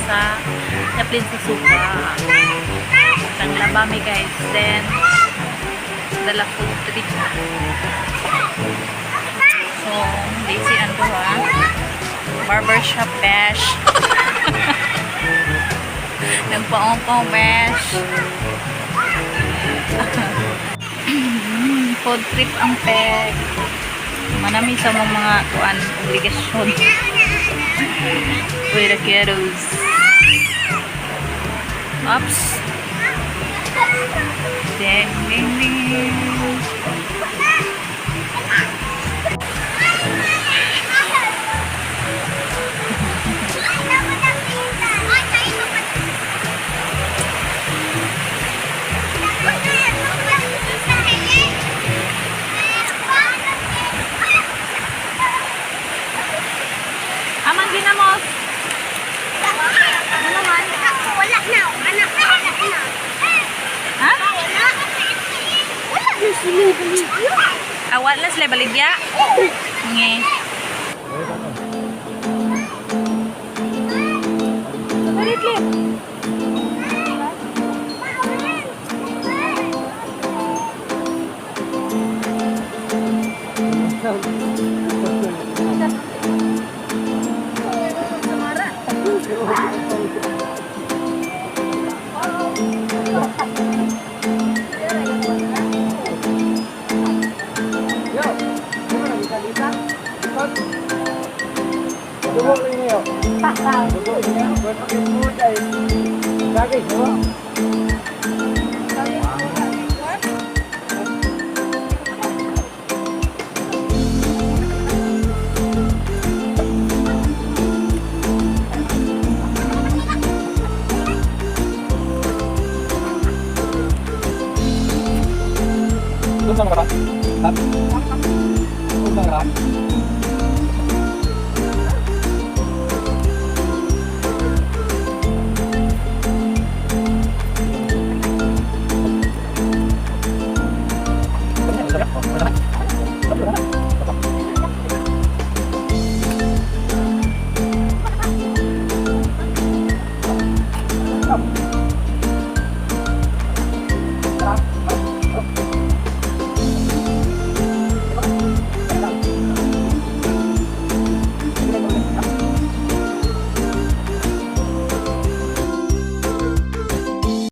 sa Chaplin sa Suba. Ang labami guys. Then, dala food trip. So, lazy ano ha. Barbershop bash. Nagpaong-paong bash. Food trip ang peg. Manami sa mga tuan obligasyon. With the kiddos. Oops. Ding, ding, ding. Aman ginamos. Ano naman? Wala na. Anak na. Ha? Wala na sila baligya. Awal na sila baligya? Nge. Baligya. Doon lang ka? Doon lang ka?